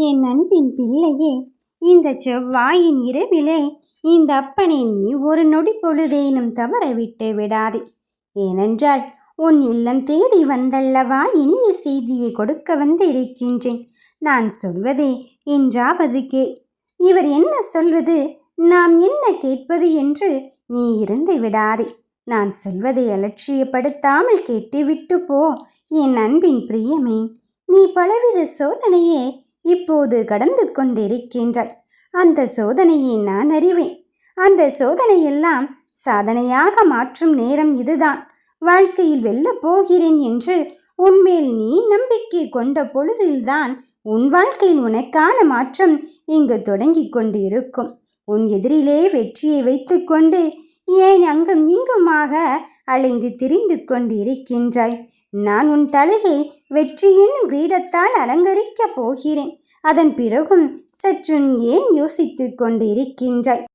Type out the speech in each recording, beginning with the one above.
என் அன்பின் பிள்ளையே, இந்த செவ்வாயின் இரவிலே இந்த அப்பனை நீ ஒரு நொடி பொழுதேனும் தவற விட்டு விடாதே. ஏனென்றால் உன் இல்லம் தேடி வந்தல்லவா இனிய செய்தியை கொடுக்க வந்து இருக்கின்றேன். நான் சொல்வதே என்றாவது கே. இவர் என்ன சொல்வது, நாம் என்ன கேட்பது என்று நீ இருந்து விடாதே. நான் சொல்வதை அலட்சியப்படுத்தாமல் கேட்டுவிட்டு போ. என் அன்பின் பிரியமே, நீ பலவித சோதனையே இப்போது கடந்து கொண்டிருக்கின்றாய். அந்த சோதனையை நான் அறிவேன். அந்த சோதனையெல்லாம் சாதனையாக மாற்றும் நேரம் இதுதான். வாழ்க்கையில் வெல்லப் போகிறேன் என்று உன்மேல் நீ நம்பிக்கை கொண்ட பொழுதில்தான் உன் வாழ்க்கையில் உனக்கான மாற்றம் இங்கு தொடங்கி கொண்டு இருக்கும். உன் எதிரிலே வெற்றியை வைத்துக்கொண்டு ஏன் அங்கும் இங்குமாக அலைந்து திரிந்து கொண்டு இருக்கின்றாய்? நான் உன் தலையை வெற்றி என்னும் கிரீடத்தால் அலங்கரிக்கப் போகிறேன். அதன் பிறகும் சற்றும் ஏன் யோசித்து கொண்டு இருக்கின்றாய்?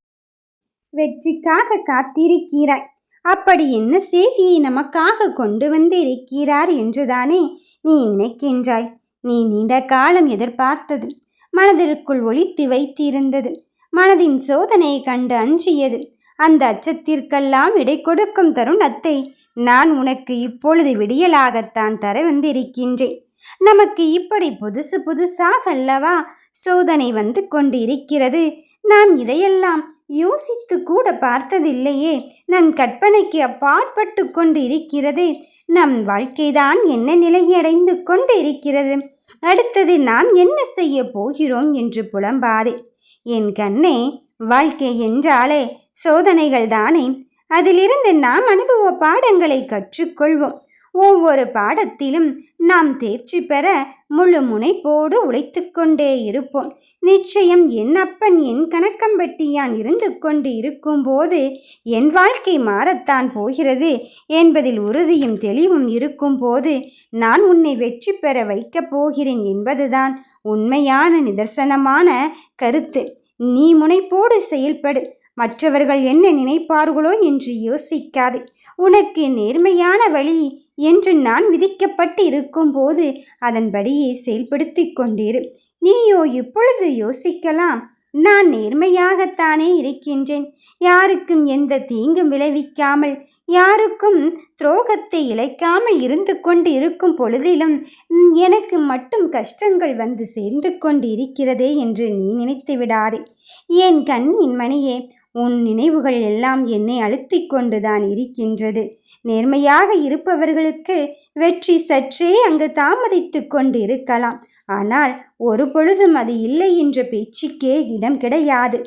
வெற்றிக்காக காத்திருக்கிறாய். அப்படி என்ன செய்தியை நமக்காக கொண்டு வந்து இருக்கிறார் என்றுதானே நீ நினைக்கின்றாய்? நீ நீண்ட காலம் எதிர்பார்த்தது, மனதிற்குள் ஒளித்து வைத்திருந்தது, மனதின் சோதனையை கண்டு அஞ்சியது, அந்த அச்சத்திற்கெல்லாம் இடை கொடுக்கும் தருணத்தை நான் உனக்கு இப்பொழுது விடியலாகத்தான் தர வந்திருக்கின்றேன். நமக்கு இப்படி புதுசு புதுசாக அல்லவா சோதனை வந்து கொண்டு இருக்கிறது. நாம் இதையெல்லாம் யோசித்து கூட பார்த்ததில்லையே. நம் கற்பனைக்கு அப்பாற்பட்டு கொண்டு இருக்கிறது. நம் வாழ்க்கைதான் என்ன நிலையை அடைந்து கொண்டு இருக்கிறது. அடுத்தது நாம் என்ன செய்ய போகிறோம் என்று புலம்பாதே என் கண்ணே. வாழ்க்கை என்றாலே சோதனைகள் தானே. அதிலிருந்து நாம் அனுபவ பாடங்களை கற்றுக்கொள்வோம். ஒவ்வொரு பாடத்திலும் நாம் தேர்ச்சி பெற முழு முனைப்போடு உழைத்து கொண்டே இருப்போம். நிச்சயம் என் அப்பன் என் கணக்கம்பட்டியான் இருந்து கொண்டு இருக்கும்போது என் வாழ்க்கை மாறத்தான் போகிறது என்பதில் உறுதியும் தெளிவும் இருக்கும்போது நான் உன்னை வெற்றி பெற வைக்கப் போகிறேன் என்பதுதான் உண்மையான நிதர்சனமான கருத்து. நீ முனைப்போடு செயல்படு. மற்றவர்கள் என்ன நினைப்பார்களோ என்று யோசிக்காதே. உனக்கு நேர்மையான வழி என்று நான் விதிக்கப்பட்டு இருக்கும்போது அதன்படியே செயல்படுத்தி கொண்டிரு. நீயோ இப்பொழுது யோசிக்கலாம், நான் நேர்மையாகத்தானே இருக்கின்றேன், யாருக்கும் எந்த தீங்கும் விளைவிக்காமல் யாருக்கும் துரோகத்தை இழைக்காமல் இருந்து கொண்டு இருக்கும் பொழுதிலும் எனக்கு மட்டும் கஷ்டங்கள் வந்து சேர்ந்து கொண்டு இருக்கிறதே என்று நீ நினைத்து விடாதே. என் கண்ணின் மணியே, உன் நினைவுகள் எல்லாம் என்னை அழுத்தி கொண்டுதான் இருக்கின்றது. நேர்மையாக இருப்பவர்களுக்கு வெற்றி சற்றே அங்கு தாமதித்து கொண்டு இருக்கலாம். ஆனால் ஒரு பொழுதும் அது இல்லை என்ற பேச்சுக்கே இடம் கிடையாது.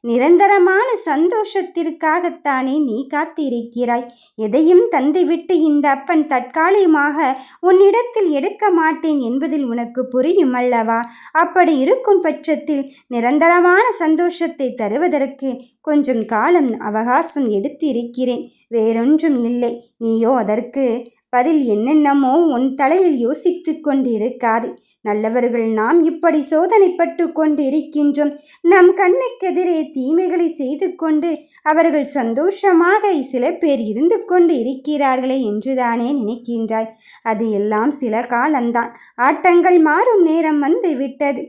நிரந்தரமான சந்தோஷத்திற்காகத்தானே நீ காத்திருக்கிறாய். எதையும் தந்துவிட்டு இந்த அப்பன் தற்காலிகமாக உன்னிடத்தில் எடுக்க மாட்டேன் என்பதில் உனக்கு புரியும் அல்லவா? அப்படி இருக்கும் பட்சத்தில் நிரந்தரமான சந்தோஷத்தை தருவதற்கு கொஞ்சம் காலம் அவகாசம் எடுத்து இருக்கிறேன், வேறொன்றும் இல்லை. நீயோ அதற்கு பதில் என்னென்னமோ உன் தலையில் யோசித்து கொண்டு இருக்காது. நல்லவர்கள் நாம் இப்படி சோதனைப்பட்டு கொண்டு இருக்கின்றோம். நம் கண்ணுக்கெதிரே தீமைகளை செய்து கொண்டு அவர்கள் சந்தோஷமாக சில பேர் இருந்து கொண்டு இருக்கிறார்களே என்றுதானே நினைக்கின்றாய்? அது எல்லாம் சில காலம்தான். ஆட்டங்கள் மாறும் நேரம் வந்து விட்டது.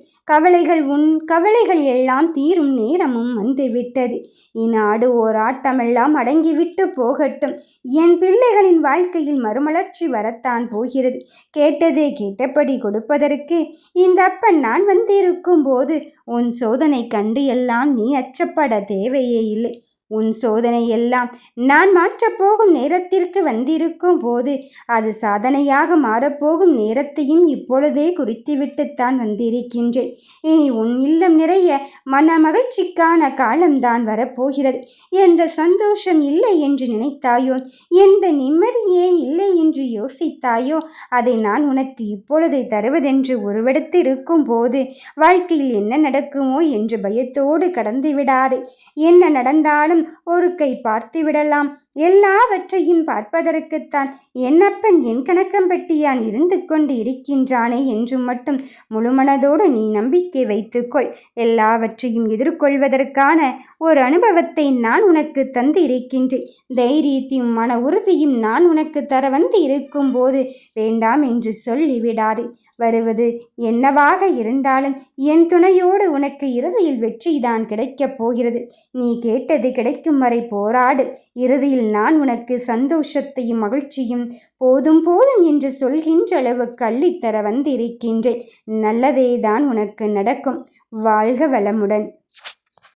உன் கவலைகள் எல்லாம் தீரும் நேரமும் வந்து விட்டது. இந்நாடு ஓர் ஆட்டமெல்லாம் அடங்கிவிட்டு போகட்டும். என் பிள்ளைகளின் வாழ்க்கையில் மறுமலர்ச்சி வரத்தான் போகிறது. கேட்டதே கேட்டபடி கொடுப்பதற்கு இந்த அப்பன் நான் வந்திருக்கும் போது உன் சோதனை கண்டு எல்லாம் நீ அச்சப்பட தேவையே இல்லை. உன் சோதனை எல்லாம் நான் மாற்றப்போகும் நேரத்திற்கு வந்திருக்கும் போது அது சாதனையாக மாறப்போகும் நேரத்தையும் இப்பொழுதே குறித்துவிட்டுத்தான் வந்திருக்கின்றேன். இனி உன் இல்லம் நிறைய மன மகிழ்ச்சிக்கான காலம்தான் வரப்போகிறது. எந்த சந்தோஷம் இல்லை என்று நினைத்தாயோ, எந்த நிம்மதியே இல்லை என்று யோசித்தாயோ, அதை நான் உனக்கு இப்பொழுது தருவதென்று ஒருவிடத்து இருக்கும் போது வாழ்க்கையில் என்ன நடக்குமோ என்று பயத்தோடு கடந்து விடாதே. என்ன நடந்தாலும் ஒரு கை பார்த்து விடலாம், எல்லாவற்றையும் பார்ப்பதற்குத்தான் என் அப்பன் என் கணக்கம்பட்டியான் இருந்து கொண்டு இருக்கின்றானே என்று மட்டும் முழுமனதோடு நீ நம்பிக்கை வைத்துக்கொள். எல்லாவற்றையும் எதிர்கொள்வதற்கான ஒரு அனுபவத்தை நான் உனக்கு தந்து இருக்கின்றேன். தைரியத்தையும் மன உறுதியும் நான் உனக்கு தர வந்து இருக்கும்போது வேண்டாம் என்று சொல்லிவிடாதே. வருவது என்னவாக இருந்தாலும் என் துணையோடு உனக்கு இறுதியில் வெற்றிதான் கிடைக்கப் போகிறது. நீ கேட்டது கிடைக்கும் வரை போராடு. இறுதியில் நான் உனக்கு சந்தோஷத்தையும் மகிழ்ச்சியும் போதும் போதும் என்று சொல்கின்ற அளவுக்கு அள்ளித்தர வந்திருக்கின்றேன். நல்லதேதான் உனக்கு நடக்கும். வாழ்க வளமுடன்.